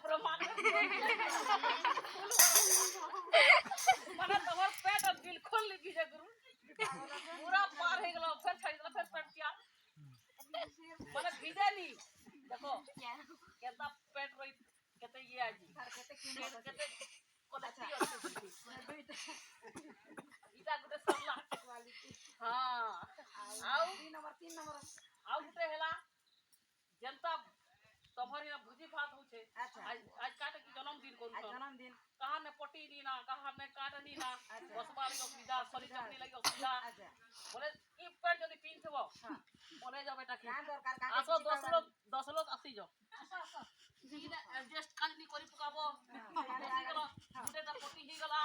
ब्रह्मांड माने तमर पेट बिल्कुल लिखी जा गुरु पूरा पार हो गेलो फिर छाई गेलो फिर पेट क्या माने भिजे नी देखो केता पेट रही केते ये आजी केते क्वालिटी इटा गुटे सरला क्वालिटी हां आउ 3 नंबर आउ गुटे हेला जनता तमहर या भुजी भात होछे आज काटे की जन्मदिन करू आज जन्मदिन कहां ने पटी नी ना कहां ने काटनी ना बसवाली को सीधा सरी चटनी लगी सीधा बोले ई पेट जदी पिन थबो बोले जा बेटा क्या दरकार का आसो 10 लोग आसी जाओ आसो सीधा एडजस्ट काली करी पकाबो गला गुटे ता पटी ही गला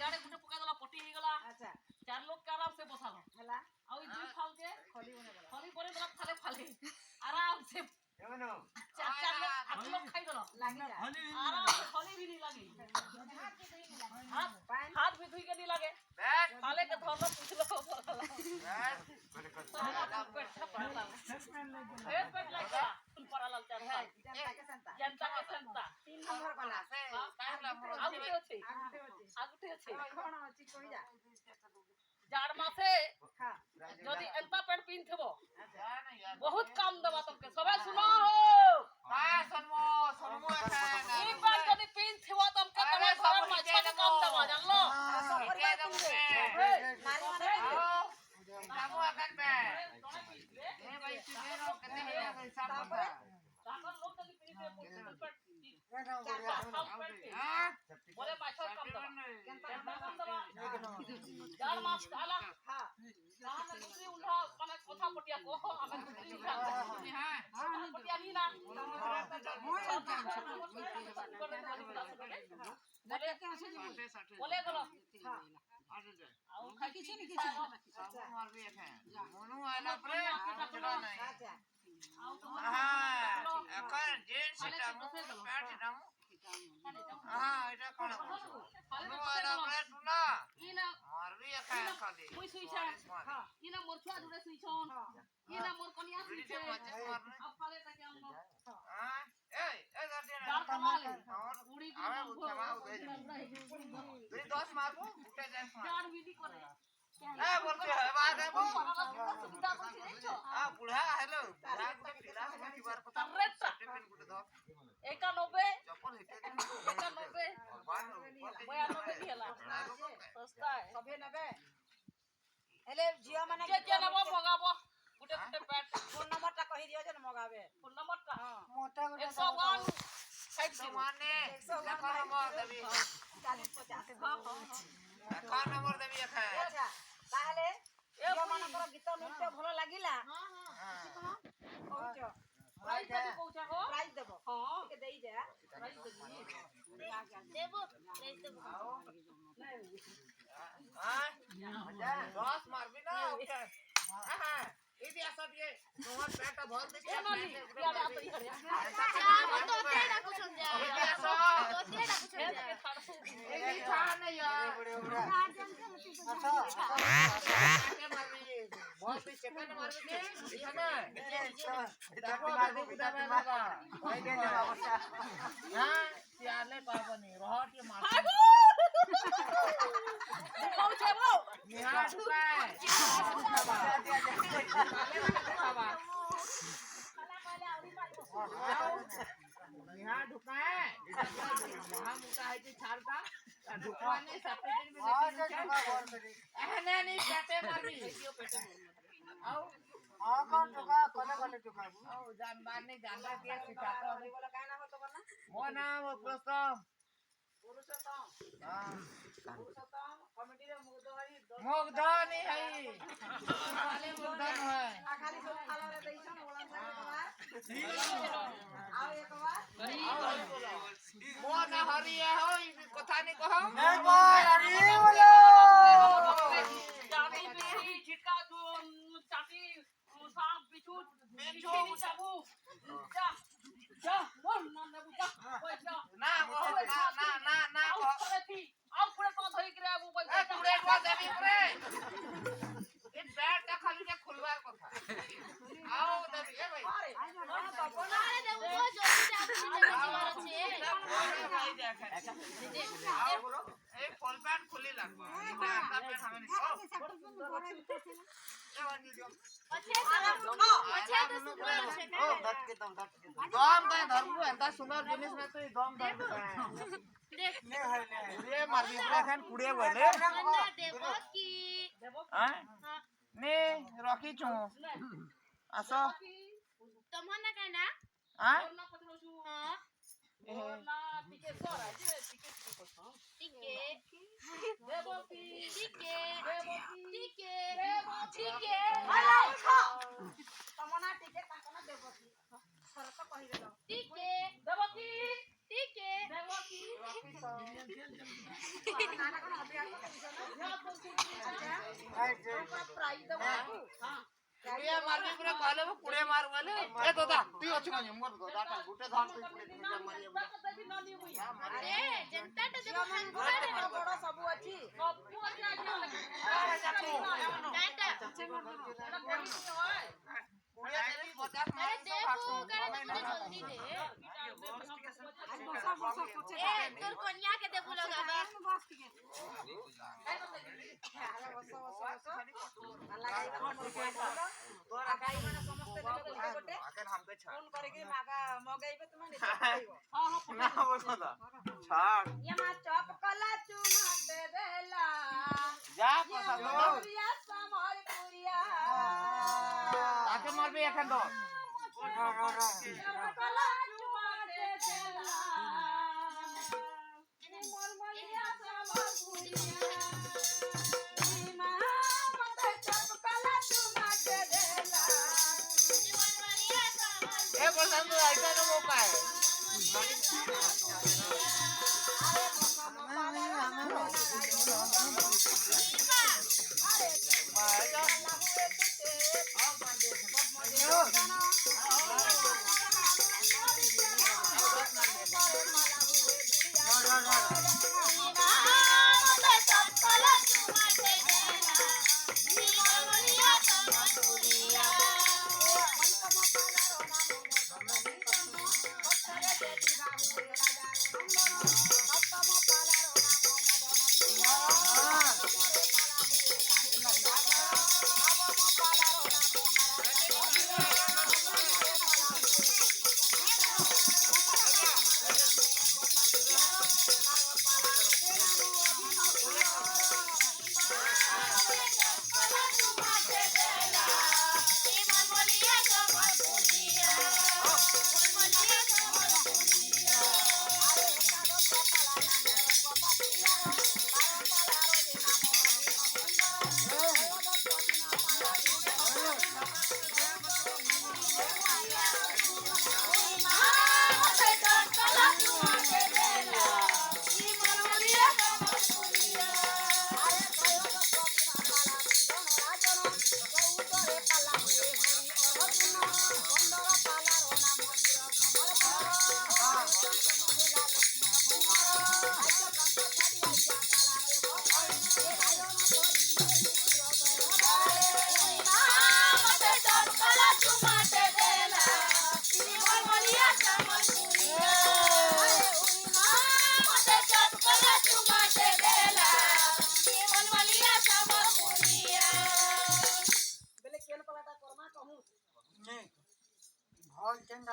गाड़े गुटे पका दला पटी ही गला अच्छा 4 लोग के आराम से बसालो हला आ ई दुई फाल के खली बने दला फाले फाले आराम से एवनो चार लोग 8 लोग खाई दलो लागी जा आराम से खली भी नहीं लागी हाथ भी धुई के नहीं लागे खाले के धरलो पूछलो पेट लगा तुम परालाल चार है जनता के संता 3 नंबर वाला से आगुटे अछि कोन अछि कहि जा जार मासे जदी एंता पेट पिन थबो बहुत काम दबा तुमके सबे सुनो हो हां सुनमो ई पेट जदी पिन थबो तुमके तमे घर में अच्छा काम दबा जानलो नारी माने नामो आकर पे ए भाई सुनेरो कते है हिसाब बता ताकर लोग जदी पिन से पेट बोले माछो कम दबा केंता कम दबा जार मास काला हां कहां में दूसरी उल्हा माने कोथा पटिया को हमें दूसरी उल्हा हां पटिया नी ना बोले गलो हां आउ खाई किछि नहीं किछि मार भी है मोनू आला पर चला नहीं अच्छा हां अकर जेन सेटा बैठ नाम हां एटा कोन मोनू आला पर तुना इना मार भी है खाली कोई सुइछा हां इना मोर छुआ जुड़े सुइछन इना मोर कनिया सुइछे अब पाले ताके हम हां ए दार कमाल उड़ी की आवे उठमा उदे 10 मारबो उठे जाय चार विधि करे ए बोलते है बात है वो सुविधा कोई नहीं छो हां बुढ़ा हेलो बुढ़ा को पिला है की बार पता टिफिन गुटे दो 91 चप्पल हिटे 91 92 दिला सस्ता है सबे 90 हेले जियो माने के नबो मगाबो गुटे गुटे पेट फोन नंबर ता कहि दियो जे मगाबे फोन नंबर का हां मोटा गुटे 101 माने 101 नंबर देबी 40 50 हां का नंबर देबी है अच्छा ताले जियो माने पर गीत नृत्य भलो लागिला हां हां कहूचो प्राइस देबो कहूचा हो प्राइस देबो हां के देई जा प्राइस देबो प्राइस देबो हां 10 मारबी ना ओके हां इति असत के तोहर पेट भर दे के मैं तो तेरा कुछ समझा इति असत तो तेरा कुछ समझा एगी छा नहीं यार अच्छा के मारबी बहुत ही सेकंड मारबी के इहना देखो मारबी बिना बाबा नहीं दे बाबा हां सियाले पाबनी रहट के मार कहू छे वो निहार दुकाय खावा निहार दुकाय हम मुका है जे छाड़ता दुकाने सप्रेट में एहने नहीं पेटे मारबी पेटे आओ हां कौन टका कोने कोने टका आओ जानबार नहीं जानबार के सिखाता वाला का नाम हो तो बोलना मो नाम पुरुषोत्तम हां पुरुषोत्तम कमिटी रे मुगधनी है खाली मुगधन है खाली सब खाला रे दैछन बोला से आओ एक बार मो ना हरि है हो कथा नहीं कहो ए बोल हरि बोलो जानी मेरी झिटका जो चाटी सांप बिच्छू चाबू जा जा बोल ना बुझा ओए जा ना ना थी आओ पूरे को धरी करे आबू बोल पूरे को देबी पूरे इ बैट का खाली के खुलवार कथा आओ देबी ए भाई अरे ना तो बना रे देबो जल्दी से आप এই ফুল প্যান্ট খুলি লাগবে দম কাই ধরবো এত সুন্দর জিনিস না তুই দম ধরবো রে মারবি এখন কুড়ে বলে হ্যাঁ নে রকি চু আসো তোমার না কেন হ্যাঁ কুড়িয়ে মারবি পুরো কলে কুড়ে মার বলে এ দাদা তুই অছ না মোর দাদাটা গুটে ধর তুই কুড়ে মারি বড় সবু ଅଛି কুড়িয়ে দেবি 50 মার তোর কন্যা কে দেবো লগাবা ମଗେଇବେ ତୁମେ না বসো দা ছাড় ଚପ କଲା ଚୁମା ଦେଲା যা কথা তো ସମର ପୁରିଆ তাকে মারবি এখন তো কলা চুমা দেলা মরমলিয়া সমর পুরিয়া মা মতে চপ কলা চুমা দেলা এ বললাম তো আইটা না মোকায়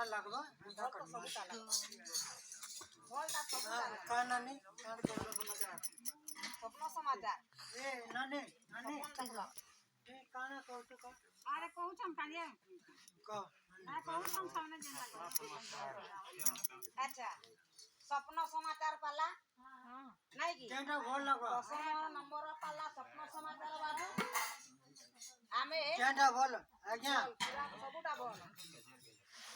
लगवा का नानी स्वप्न समाचार ए नानी नानी ए काना कहतो का अरे कहू छम कालिए का अरे कहू छम सामने अच्छा स्वप्न समाचार पाला नहीं की केना भोल लगवा 10 नंबर पाला स्वप्न समाचार बाबू आमे केना भोल आज्ञा सबुटा भोल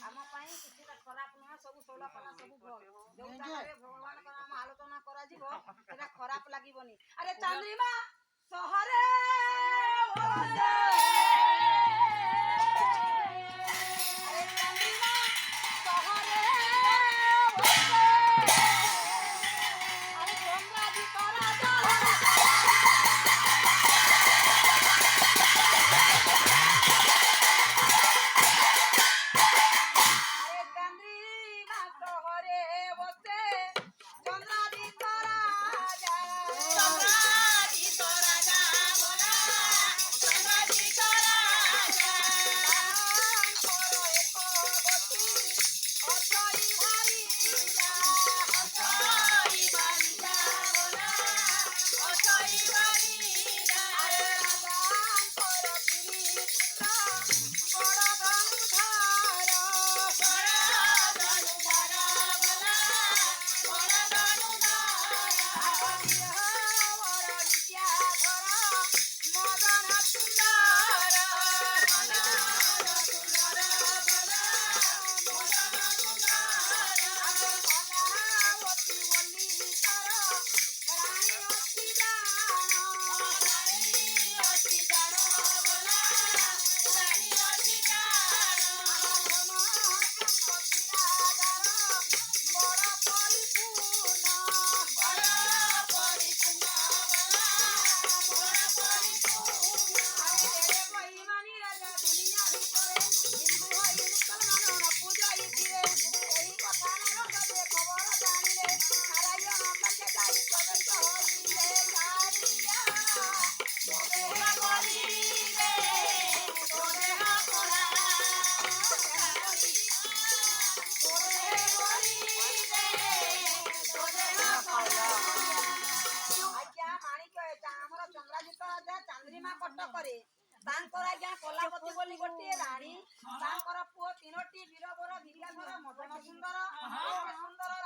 आम पाई किछिटा खराब न सब सोला पाला सब भोल जोटा रे भगवान का नाम आलोचना करा जीवो एटा खराब लागिबनी अरे चंद्रिमा सहरे भोले अरे चंद्रिमा सहरे भोले अरे गंगा जी तोरा अरे चंद्रिमा सहरे बसे चंद्र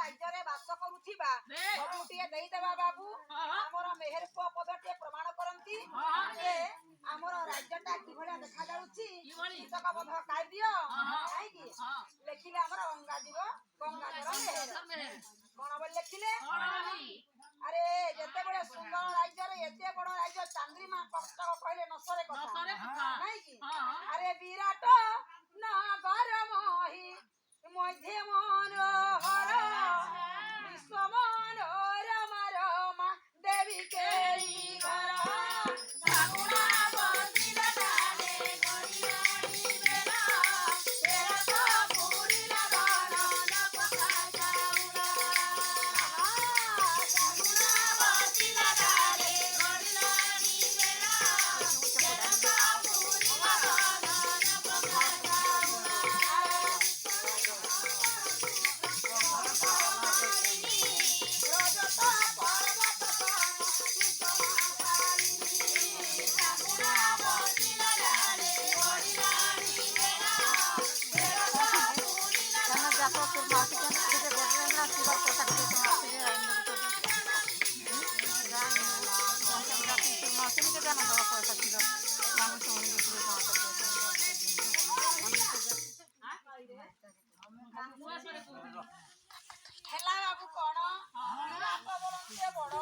ରାଜ୍ୟରେ ବାସ କରୁଥିବା ସବୁଟିଏ ଦେଇଦେବା ବାବୁ। ଆମର ମେହେର ପୁଅ ପଦଟିଏ ପ୍ରମାଣ କରନ୍ତି ଯେ ଆମର ରାଜ୍ୟଟା କିଭଳିଆ ଦେଖାଯାଉଛି। କୀଟକ ବଧ କାବ୍ୟ କାହିଁକି ଲେଖିଲେ ଆମର ଗଙ୍ଗା ଯିବ ଗଙ୍ଗାଧର ମେହେର। କଣ ବୋଲି ଲେଖିଲେ? ଆରେ ଯେତେବେଳେ ସୁନ୍ଦର ରାଜ୍ୟରେ ଏତେ ବଡ ରାଜ୍ୟ ଚାନ୍ଦ୍ରିମା କଟକ କହିଲେ ନସରେ କଥା ନାଇଁ କି? ଆରେ ବିରାଟ ନଗର ମହି ମଧ୍ୟ ମନୋହର ବିଶ୍ୱ ମନୋରମା ରମା ଦେବୀ କେଳି ଘର ହେଲା ବାବୁ କଣ ବିରାଟ ବୋଲନ୍ତେ ବଡ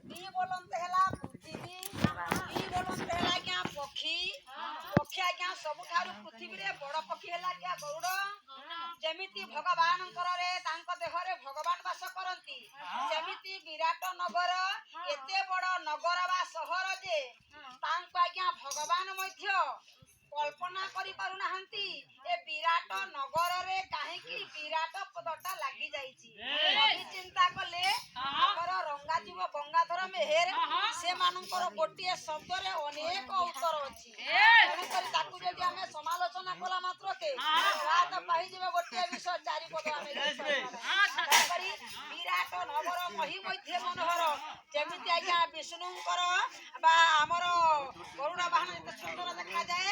ବି ବୋଲନ୍ତେ ହେଲା ପୃଥିବୀ ବି ବୋଲନ୍ତେ ହେଲା ଆଜ୍ଞା ପକ୍ଷୀ ପକ୍ଷୀ ଆଜ୍ଞା ସବୁଠାରୁ ପୃଥିବୀରେ ବଡ ପକ୍ଷୀ ହେଲା ଆଜ୍ଞା ଗରୁଡ। ଯେମିତି ଭଗବାନଙ୍କର ତାଙ୍କ ଦେହରେ ଭଗବାନ ବାସ କରନ୍ତି ସେମିତି ବିରାଟ ନଗର ଏତେ ବଡ ନଗର ବା ସହର ଯେ ତାଙ୍କୁ ଆଜ୍ଞା ଭଗବାନ ମଧ୍ୟ କଳ୍ପନା କରିପାରୁନାହାନ୍ତି। ଏ ବିରାଟ ନଗରରେ କାହିଁକି ବିରାଟ ପଦଟା ଲାଗି ଯାଇଛି। ଚିନ୍ତା କଲେ ଆମର ରଙ୍ଗାଜୀବ ଗଙ୍ଗାଧର ମେହେର ସେମାନଙ୍କର ଗୋଟିଏ ଶବ୍ଦରେ ଅନେକ ଉତ୍ତର ଅଛି। ତେଣୁକରି ତାକୁ ଯଦି ଆମେ ସମାଲୋଚନା କଲା ମାତ୍ରକେ ପ୍ରାୟତଃ ପାଇଯିବ ଗୋଟିଏ ବିଷୟ ଚାରିପଦ ଆମେ ତେଣୁକରି ବିରାଟ ନଗର ମହି ମଧ୍ୟ ମନୋହର ଯେମିତି ଆଜ୍ଞା ବିଷ୍ଣୁଙ୍କର ବା ଆମର ଗରୁଡ ବାହନ ଯେତେ ସୁନ୍ଦର ଦେଖାଯାଏ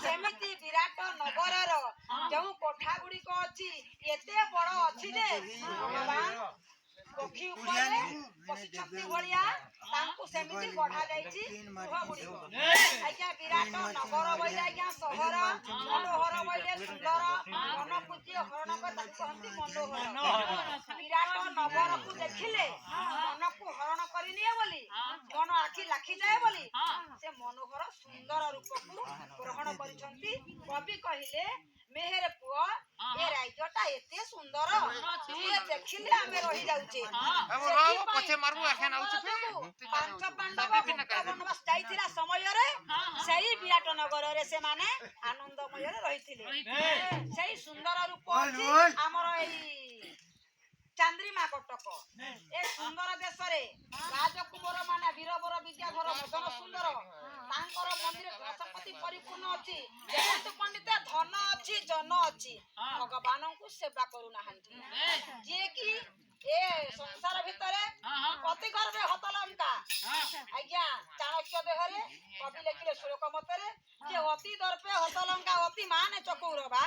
ସେମିତି ବିରାଟ ନଗରର ଯେଉଁ କୋଠା ଗୁଡିକ ଅଛି ଏତେ ବଡ ଅଛି ଯେ ଭଗବାନ ପକ୍ଷୀ ଉପରେ ବସିଛନ୍ତି ଭଳିଆ ତାଙ୍କୁ ସେମିତି ଗଢା ଯାଇଛି ଗୃହ ଗୁଡିକ। ଆଜ୍ଞା ବିରାଟ ନଗର ବୋଇଲେ ଆଜ୍ଞା ସହର ମନୋହର ବୋଇଲେ ସୁନ୍ଦର ମନକୁ ଯିଏ ହରଣ କରି ତାକୁ କହନ୍ତି ମନୋହର। ବିରାଟ ନଗରକୁ ଦେଖିଲେ ମନକୁ ହରଣ କରିନିଏ ବୋଲି ମନ ଆଖି ଲାଖିଯାଏ ବୋଲି ସେ ମନୋହର ସୁନ୍ଦର ରୂପକୁ ଗ୍ରହଣ କରିଛନ୍ତି। କବି କହିଲେ ମେହେର ପୁଅ ଏ ରାଜ୍ୟଟା ଏତେ ସୁନ୍ଦର ଯିଏ ଦେଖିଲେ ଆମେ ରହିଯାଉଛେ। ପାଞ୍ଚ ପାଣ୍ଡବ ବନବାସ ଯାଇଥିଲା ସମୟରେ ସେଇ ବିରାଟ ନଗରରେ ସେମାନେ ଆନନ୍ଦମୟରେ ରହିଥିଲେ। ସେଇ ସୁନ୍ଦର ରୂପ ଅଛି ଆମର ଏଇ ଚାନ୍ଦ୍ରିମା କଟକ। ଏ ସୁନ୍ଦର ଦେଶରେ ରାଜକୁମାର ମାନେ ବୀରବର ବିଦ୍ୟାଧର ମଦନ ସୁନ୍ଦର ତାଙ୍କର ମନ୍ଦିର ଧନ ପରିପୂର୍ଣ୍ଣ ଅଛି। ଯେହେତୁ ପଣ୍ଡିତ ଧନ ଅଛି ଜନ ଅଛି ଭଗବାନଙ୍କୁ ସେବା କରୁନାହାନ୍ତି। ଯିଏ କି ଏ ସଂସାର ଭିତରେ ଅତି ଗର୍ବେ ହତଲଙ୍କା ଆଜ୍ଞା ଚାଣକ୍ୟ ଦେହରେ କବି ଲେଖିଲେ ଶ୍ଲୋକ ମତରେ ଯେ ଅତି ଦର୍ପେ ହତଲଙ୍କା ଅତି ମାନେ ଚକୌର ବା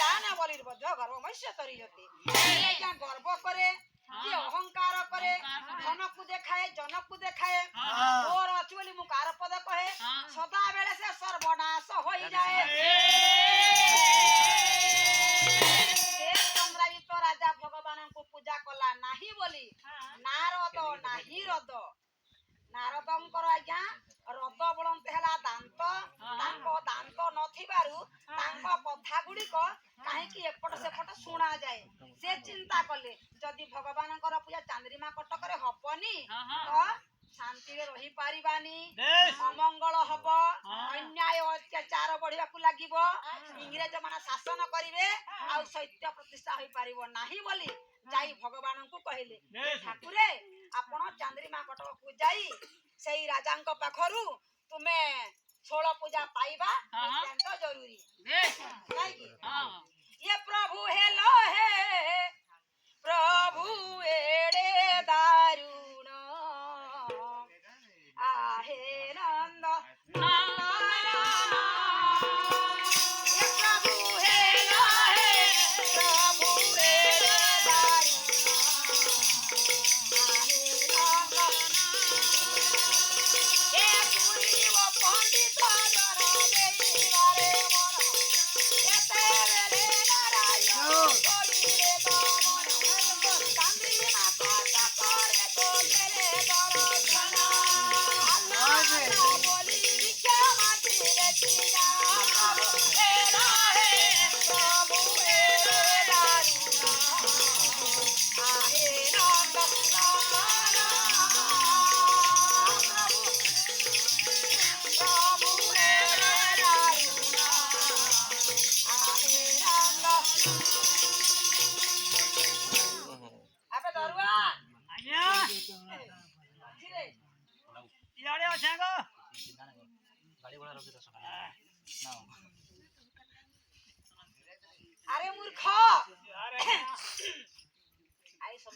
ଦାନ ବଲିର ମଧ୍ୟ ଗର୍ଭମୈଶ୍ୟ ତରିୟତେ। ଆଜ୍ଞା ଗର୍ବ କରେ ଯିଏ ଅହଙ୍କାର କରେ ଧନକୁ ଦେଖାଏ ଜନକୁ ଦେଖାଏ ମୋର ଅଛି ବୋଲି ମୁଁ କାର ପଦ କହେ ସଦାବେଳେ ସେ ସର୍ବନାଶ ହୋଇଯାଏ। ସଂଗ୍ରାମିତ ରାଜା ଭଗବାନଙ୍କୁ ପୂଜା କଲା ନାହିଁ ବୋଲି ନାରଦ ନାହିଁ ରଦ ନାରଦଙ୍କର ଆଜ୍ଞା ରଦ ବୋଲନ୍ତେ ହେଲା ଦାନ୍ତ ତାଙ୍କ ଦାନ୍ତ ନଥିବାରୁ ତାଙ୍କ କଥା ଗୁଡିକ କାହିଁକି ଏପଟ ସେପଟ ଶୁଣାଯାଏ। ସେ ଚିନ୍ତା କଲେ ଯଦି ଭଗବାନଙ୍କର ପୂଜା ଚାନ୍ଦ୍ରିମା କଟକରେ ହବନି ତ ଶାନ୍ତିରେ ରହିପାରିବାନି ଅମଙ୍ଗଳ ହବ ଅନ୍ୟାୟ ଅତ୍ୟାଚାର ବଢିବାକୁ ଲାଗିବ ଇଂରେଜ ମାନେ ଶାସନ କରିବେ ଆଉ ସତ୍ୟ ପ୍ରତିଷ୍ଠା ହୋଇପାରିବ ନାହିଁ ବୋଲି ଯାଇ ଭଗବାନଙ୍କୁ କହିଲେ ଠାକୁରେ ଆପଣ ଚାନ୍ଦ୍ରିମା କଟକକୁ ଯାଇ ସେଇ ରାଜାଙ୍କ ପାଖରୁ ତୁମେ ଷୋଳ ପୂଜା ପାଇବା ନିତ୍ୟାନ୍ତ ଜରୁରୀ ନାଇଁ କି। ये प्रभु हेलो हे प्रभु एड़े दारुण आहे नंद ये प्रभु हेलो हे प्रभु एड़े दारुण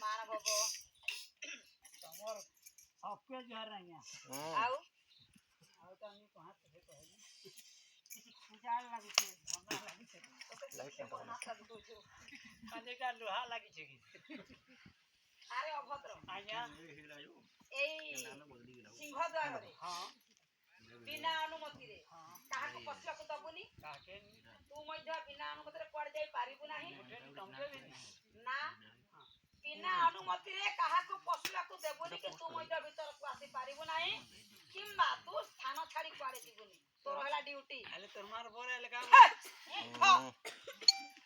मान भोगो तमर हफ्ते जा रही हैं आउ और तो नहीं कहां से तो है पूजा लगी छे हमरा लगी छे काजे का लोहा लगी छे अरे अभद्र आया एई सिंह द्वार रे हां बिना अनुमति रे काहा को पछला को दबुनी काके तू मध्य बिना अनुमति रे पड़ जाई पारिबु नाही तमके ना बिना अनुमति रे काहा को पछला को देबुनी कि तू मध्य भीतर को आसी पारिबु नाही किंबा तू स्थान छाड़ी पारे जीबुनी तोर हला ड्यूटी खाली तोर बोरे लगा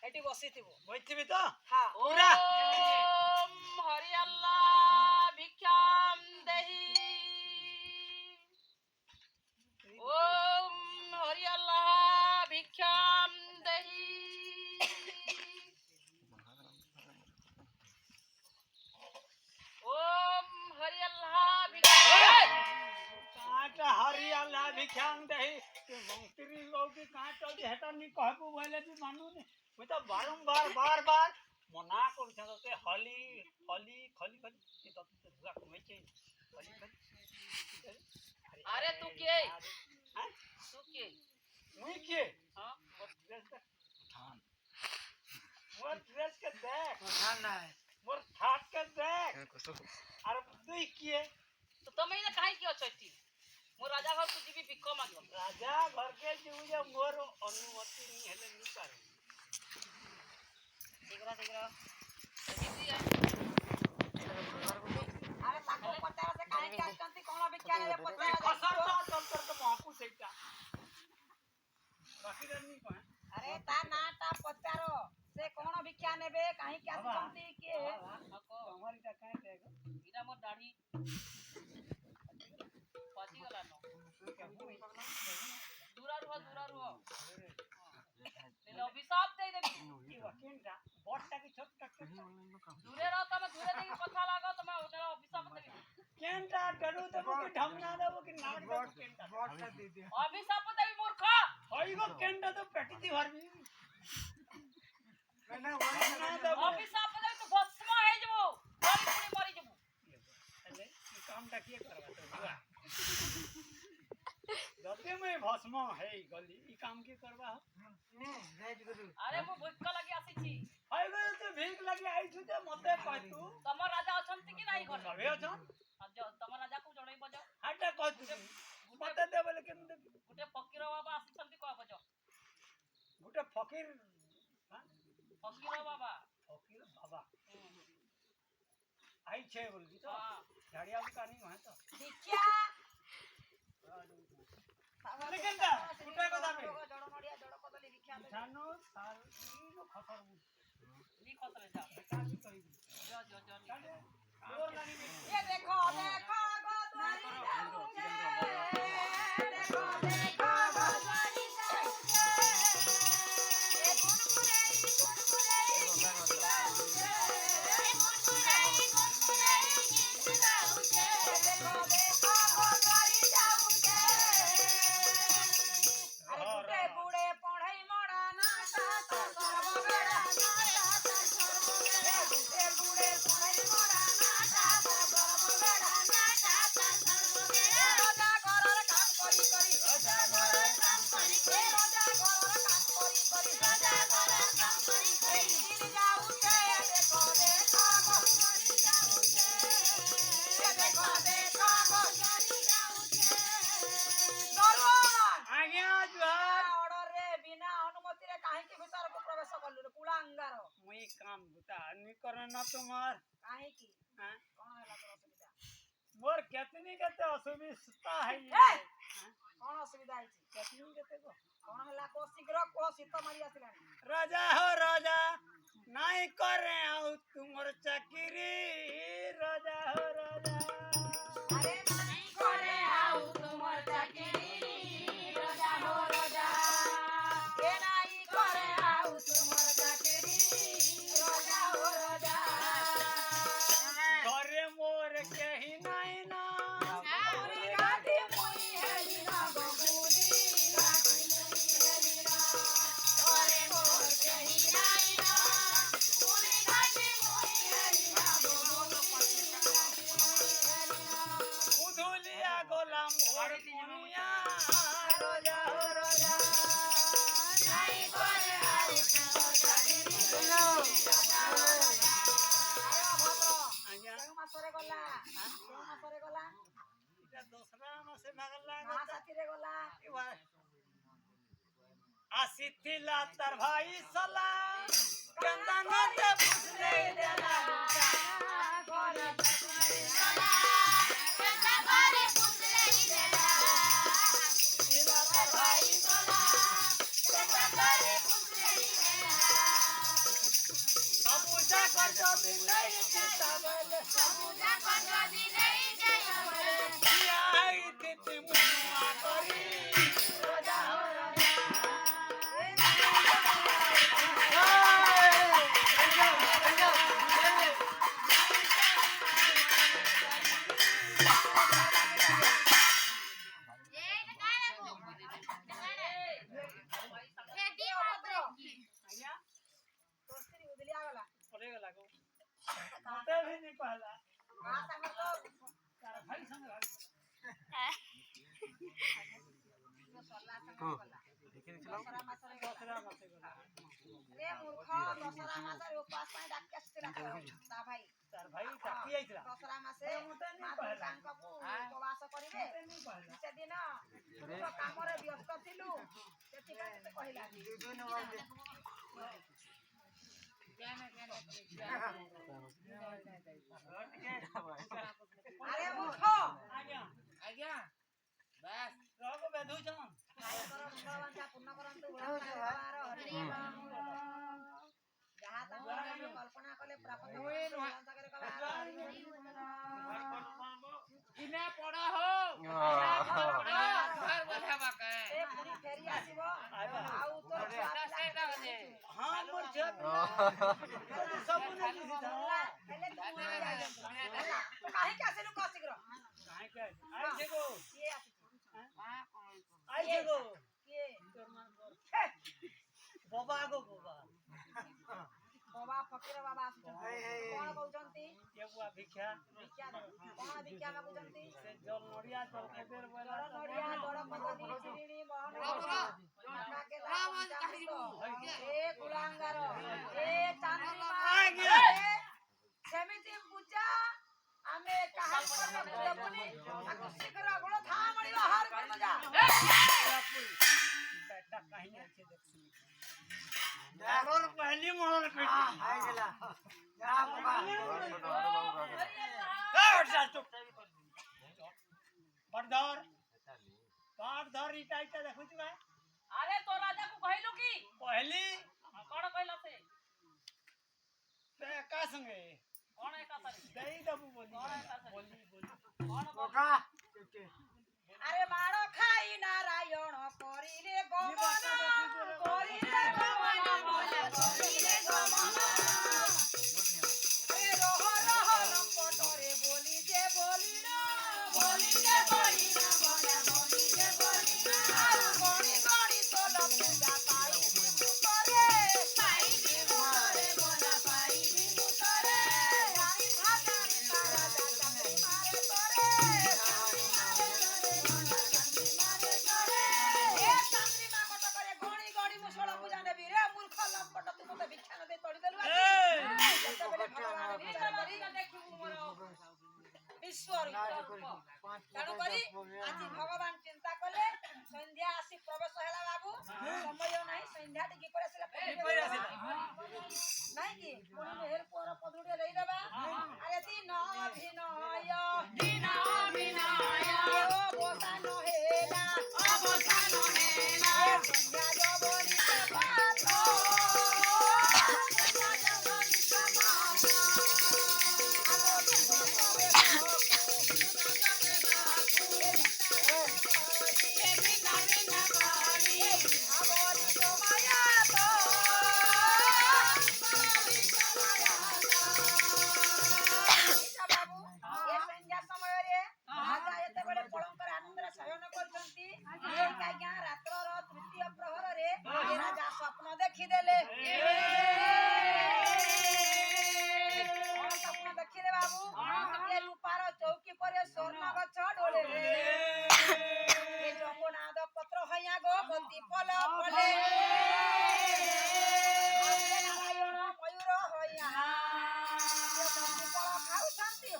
एटी बसिथिबो बइथिबी तो हां पूरा ओम हरि अल्लाह भिक्षाम देहि ओम हरि अल्लाह भिक्षाम देहि ओम हरि अल्लाह भिक्षाम काट हरि अल्लाह भिक्षांग दही मंत्री लोग की काट तो हेटा नहीं कहबो बोले भी मानू ने वो तो बारंबार बार मना कर छते हली हली खली खली ये तो धुआ कमे छै हली खली अरे तू के हैं तू के मुई के हां मोर ड्रेस के देख ठांडा है मोर ठाट के देख अरे तू किए तो तमे ने काहे कियो छथि मोर राजा घर तू जीबी भिक्को मांगो राजा घर के जीव मोर अनुमति नहीं हेले नहीं पारे दिगरा अरे ताको पचारा से काहे के आछंती कोन भिक्षा ने पचारा खसर तो चल तो महकू सेटा बाकी नहीं कहे अरे ता नाटा पचारो से कोन भिक्षा नेबे काहे के आछंती के हमारी का काहे देगा इना मोर दाढ़ी पाची गला न दूरा रुह ले अभिशाप दे देबी ये वकीलटा बॉटटा की छोट का दूरे रह तमे दूरे देके कथा लागो तमे ओकरा अभिशाप देबी केनटा डरू देबो कि ढमना देबो कि नाक देबो केनटा बॉटटा दे दे अभिशाप देबी मूर्ख होइगो केनटा तो पेटी दी भरबी ना वही देबो अभिशाप देबी तो भस्म हे जबो मरी पुरी मरी जबो अरे ये कामटा के करबा तो बुआ जते में भस्म है गली ई काम के करबा ने भेज गुरु अरे मो भूख लगी आसी छी होइगो तो भीख लगी आई छु ते मते कह तू तमर राजा अछंती कि नाही घर सबे अछन तमर राजा को जणै बजाओ हाटा कह तू मते दे बोले केन दे गुटे फकीर बाबा आसी छंती कह बजाओ गुटे फकीर हां फकीर बाबा आई छे बोलबी तो हां झाड़िया का नहीं है तो भिक्षा लेकिन दा गुटे को दाबे जड़ नडिया जड़ कदली भिक्षा दे जानो सार नो खतर नी खतरे जा का की कही जो काले और लानी में ये देखो देखो गोदरी जाऊंगे देखो देखो गोदरी जाऊंगे ये गुनगुनाई गीत गाऊंगे देखो देखो गोदरी जाऊंगे अरे गुटे बूढ़े पढ़ई मोड़ा नाटा तो सर्व बेड़ा नाटा तो सर्व बेड़ा गुटे बूढ़े पढ़ई मोड़ा नाटा तो सर्व बेड़ा नाटा तो सर्व बेड़ा राजा घरर काम करी करी राजा घरर काम करी करी राजा घरर काम करी करी राजा घरर काम करी करी दिन जाऊंगे देखो देखो गोदरी जाऊंगे देखो देखो गोदरी जाऊंगे दरवान आ गया जुहार ऑर्डर रे बिना अनुमति रे काहे के भीतर को प्रवेश करलु रे कुला अंगार मुई काम बुता नहीं करना तुम्हार काहे की हां कोन हला तोर असुविधा मोर केतनी केते असुविधा है ए कोन असुविधा है केतनी केते को कोन हला को शीघ्र को सीत मारी आसिलानी राजा हो राजा नहीं करे आउ तुमर चाकरी राजा हो राजा अरे नहीं करे आउ तुमर चाकरी राजा हो राजा के नहीं करे आउ तुमर चाकरी राजा हो राजा घरे मोर केही नहीं ना पूरी गाती मुई हेली ना बबूली गाती मुई हेली ना अरे मोर कहीं नहीं ना पूरी गाती मुई हेली ना बबूली ମାସରେ ଗଲା କେଉଁ ମାସରେ ଗଲା এটা দোসরা মাসে ভাগলা ମହା ସାଥିରେ ଗଲା আসিଥିଲା তার ভাই সলা গন্দাঙ্গতে ফুসলে দেলা सबूजा कर जो दिन नहीं चिता बोले सबूजा कर जो दिन नहीं जाय आई तिति मुआ करी रोजा हो पड़ेगा को मते भी नहीं पहला ମା ସାଙ୍ଗ ତ तार भाई संग भाई ସରିଲା ସାଙ୍ଗ ଗଲା ଦଶରା ମାସରେ ଗଲା दूसरा मासे गला ଏ ମୂର୍ଖ ଦଶରା ମାସରେ ଉପାସ ପାଇଁ ଡାକି ଆସିଥିଲା ତା ଭାଇ तार भाई ताकी आइतला ଦଶରା ମାସେ ମା ଦୁର୍ଗାଙ୍କୁ ଉପବାସ କରିବେ नहीं पहला ସେଦିନ ତୁ କାମରେ ବ୍ୟସ୍ତ ଥିଲୁ ସେଥିପାଇଁ ତତେ କହିଲା ଆରେ ମୂର୍ଖ आज्ञा ଆଜ୍ଞା ବାସ୍ रोग बेधु जन ଭାଇଙ୍କର ମଙ୍ଗଳବାଞ୍ଛା ପୂର୍ଣ୍ଣ କରନ୍ତୁ ଭଗବାନଙ୍କର ହରି ଯାହା ତାଙ୍କ ମନରେ କଳ୍ପନା କଲେ ପ୍ରାପ୍ତ କରନ୍ତୁ ଭଗବାନଙ୍କର ହରି ଇନା ପଡା ହୋ ଘର ବଧା ବାକା ଏ ପୁରୀ ଫେରି ଆସିବ ଆଉ ତ ଛୁଆ ପିଲା ସେଇଟା ବଧେ हां मोर जब सब ने किसी था ହେଲେ ତୁ ହେଲା ତୁ କାହିଁକି ଆସିଲୁ କହ ଶୀଘ୍ର काहे के आई देखो କିଏ ଆସିଛି आई देखो କିଏ बाबा को बाबा ବାବା ଫକୀର ବାବା ଆସୁଛନ୍ତି କଣ କହୁଛନ୍ତି ये बुआ भिक्षा ଭିକ୍ଷା କଣ ଭିକ୍ଷା ମାଗୁଛନ୍ତି से जल नड़िया जल केदेर बोला ଜଳ ନଡ଼ିଆ ଜଳ କଦଳୀ ଶିରିଣି ମହନ ଏ କୁଳାଙ୍ଗାର ଏ ଚାନ୍ଦିମା ଆଜ୍ଞା। ସେମିତି ପୂଜା ଆମେ କାହାକୁ କରିବାକୁ ଦେବୁନି ତାକୁ ଶୀଘ୍ର ଗୋଳ ଥା ମଳିବ ହାର କରିବ ଯା बेटा कहीं अच्छे देख मोरल पहली मोरल पेटी आई गेला जा बाबा हट जा चुप बड़धर बड़धर इटाइटा देखु छी भाई ଆରେ ତୋ ରାଜା କୁ କହିଲୁ କି पहली କଣ କହିଲା ସେ ते का संगे କଣ ଏକା ସାରି दई दबु बोली କଣ ଏକା ସାରି बोली କଣ कोका ଆରେ ମାଳ ଖାଇ ନାରାୟଣ କରିଲେ ଗମନ କରିଲେ ଗମନ କରିଲେ ଗମନ ଏ ରହ ରହ ଲମ୍ପଟରେ ବୋଲି ଯେ ବୋଲିଣ ବୋଲି ଯେ ବୋଲିଣ ବନା ବୋଲି ଯେ ବୋଲିଣ ଆଉ ଗଣି ଗଣି ତୋଲ ପୂଜା ପାଇବି ମୁତରେ ବନା ପାଇବି ମୁତରେ ଜାଣି ଭାଗାଣି ତାରା ଚାକରି ମାରେ ତୋରେ ତେଣୁକରି ଆଜି ଭଗବାନ ଚିନ୍ତା କଲେ ସନ୍ଧ୍ୟା ଆସି ପ୍ରବେଶ ହେଲା ବାବୁ ସମୟ ନାହିଁ ସନ୍ଧ୍ୟା ଟିକେ ପରେ ଆସିଲା ନାଇଁ କି ପୁଣି ମେହେର ପୁଅର ପଦୁଡିଏ ଦେଇଦେବା ଆରେ ଦିନ ଭିନୟ ଅବସାନ ହେଲା ସନ୍ଧ୍ୟା ଜବଳି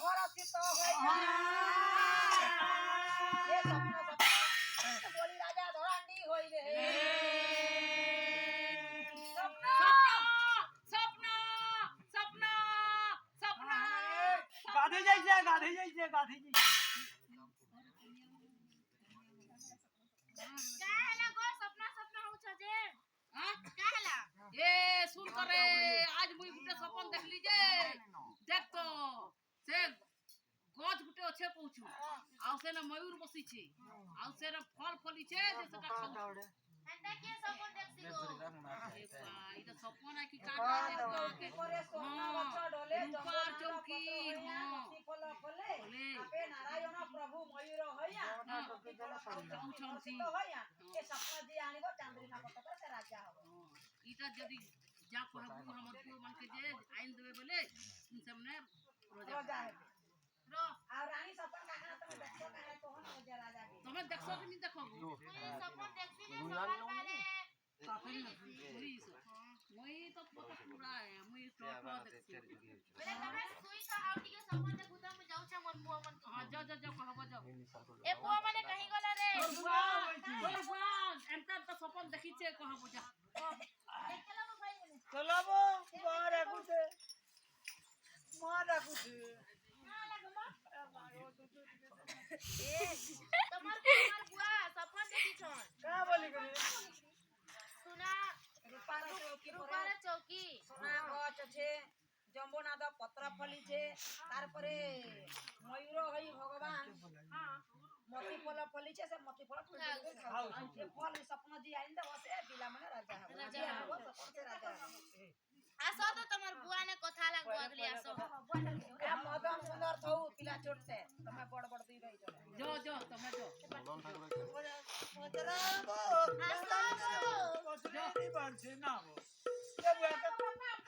घर स्थित होइया ये सपना बोली राजा धोरांडी होई रे सपना गाधी जाइए गाधी जाइए गाधी जाइए काहेला गो सपना होउ छ जे हां काहेला ए सुन करे आज मुई गुटे सपन देख लीजे देख तो से गज गुटे अच्छे पहुंचू आउ से ना मयूर बसी छे आउ से ना फल फली छे जे सेटा खाऊ हंता के सपन देखसी गो ए भाई तो सपन है कि काटा के करे सोना बच्चा डोले ऊपर चौकी हां फल फले आपे नारायण प्रभु मयूर होइया चौछम सी तो होइया ए सपना जी आनिबो चांद्रिमा पटक से राजा हो इटा जदी जा कहबू हमर को मन के जे आइन देबे बोले सामने राजा है रो आ रानी सपन काकना तुम देखो काहे तो हो ना राजा के તમે देखो कि नहीं देखो मुई सपन देखसी ने सवाल करे मुई तो पूरा है मुई टोटो देखसी बोले तमे सुई छ आउटी के सपन देखु त मु जाउ छ मन बुआ मन हां जा कहबो जाओ ए बुआ माने कहीं गला रे बुआ एंतर तो सपन देखि छे कहबो जा देखला मो भाई बोले चलो वो मारा कुछ ना लगे मा ए तमर बुआ सपन देखि छन का बोली करे सुना रूपार चौकी सोना गछ छे जम्बोनाद पत्र फली छे तारपरे मयूर होई भगवान मती फल फली छे से मती फल फल ए फल सपना जी आइन दे बसे बिला माने राजा हो राजा हो सपन से राजा हो आसो तो तमर बुआ ने कथा लाग अगली आसो ए मदन सुंदर थौ पिला छोट से तमे बड़ बड़ दुई भाई चले जो तमे जो नहीं बात से ना वो जब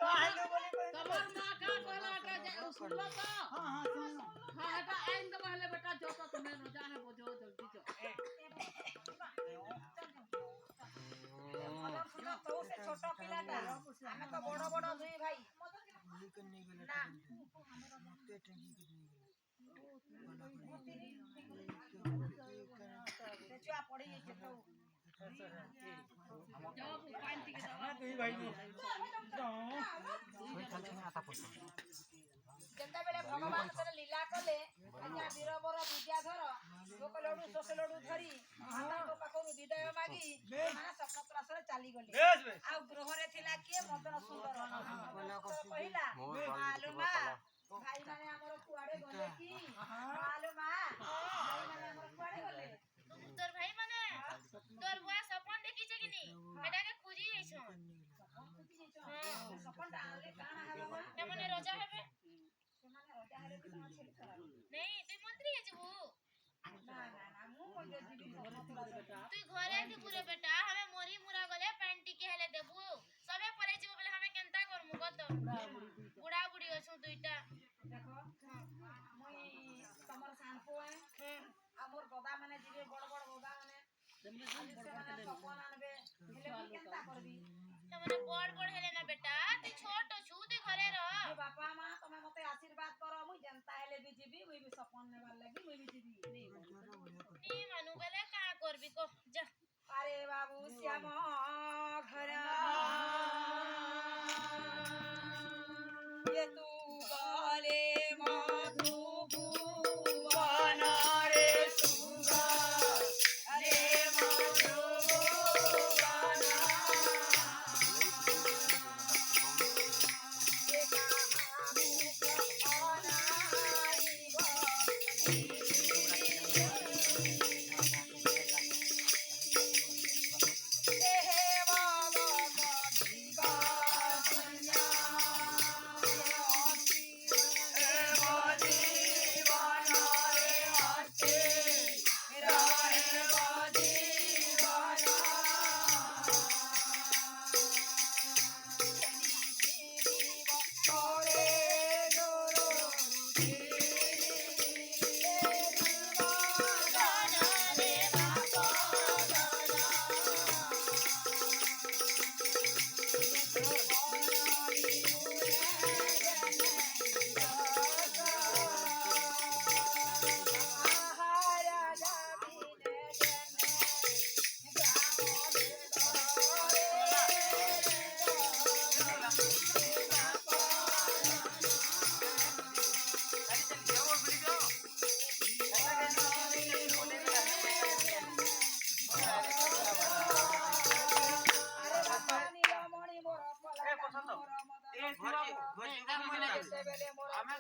काहे लो बोली कोई तमर मां का कहला का जे सुनलो तो हां सुनो हां हटा आइन दे पहले बेटा जो तो तुम्हें रोजा है वो जो जल्दी जो मदन सुंदर थौ से छोटा पिलाटा हमें तो बड़ बड़ दुई भाई ना देखियो पड़ी छे तो जब पानी के हां दुई भाई ने जेंता बेले भगवान से लीला कले आज्ञा वीरवर विद्याधर लोक लडू सोस लडू धरी माता पाखरु विदाय मागी माने सप्तरासरे चाली गले बेस बेस आ ग्रह रे थिला के मदन सुंदर तो पहिला मालूमा भाई माने हमर कुआडे गले की मालूमा भाई माने हमर कुआडे गले तोर भाई माने तोर बुआ सपन देखि छ कि नी बेटा के खुजी आइछो सपन डाले काना हवा ते माने रोजा हेबे माने राजा हेले की तमा छेली करा नहीं तू मंत्री है जबू ना मु कोन जीवी तू घरे थी पूरे बेटा हमें मोरी मुरा गले पेंटी के हेले देबू सबे परे जबू बोले हमें केनता करमु गत बुढ़ा बुढ़ी अछु दुईटा देखो मुई तमर सांपो है हमर गदा माने जीवे बड़ बड़ गदा माने से माने सपन आनबे हेले मुई केनता करबी ते माने बड़ बड़ हेले ना बेटा तू छोट छु तू घरे रह ए बापा मां तमे मते आशीर्वाद करो मुई जनता हेले भी जीवी मुई भी सपन नेबार लागी मुई भी जीवी नी मानु बेले का करबी को जा अरे बाबू श्याम घर ये तू गले मधुबन रे सुगा रे मधुबन ये कहानी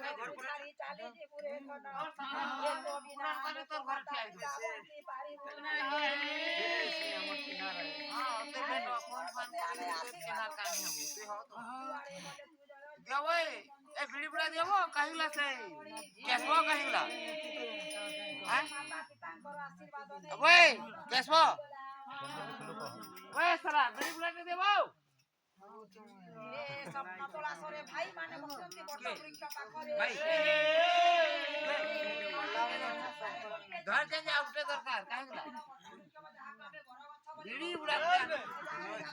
पुजारी चाली जी पूरे खना करे तो घर के आई पारी हां ते बेटो फोन करे केनार कानी हबो ते हो तो देवो ए बीड़ी बुड़ा देवो कहिला से केसबो कहिला हैं ओए केसबो ओए साला बीड़ी बुड़ा के देवो ए सब नतोला सरे भाई माने बसंती बट वृक्ष पाखरे भाई घर के आउटे दरकार कहिला बीड़ी बुड़ा के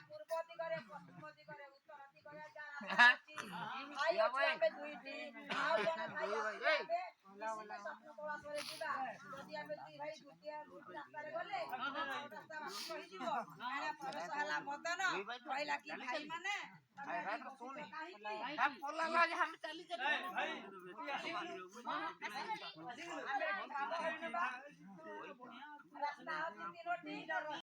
पूर्व दिगरे पश्चिम दिगरे उत्तर दिगरे जाना भाई आबे दुईटी आउ जने भाई आबे स्वप्न तोला सरे जिबा जदी आबे दुई भाई दुतिया रास्तारे गले रास्ता कहि दिबो आरे परस हला मदन कहला कि भाई माने भाई तो सुन हम बोला लाज हम चली जा भाई रास्ता तीन रोटी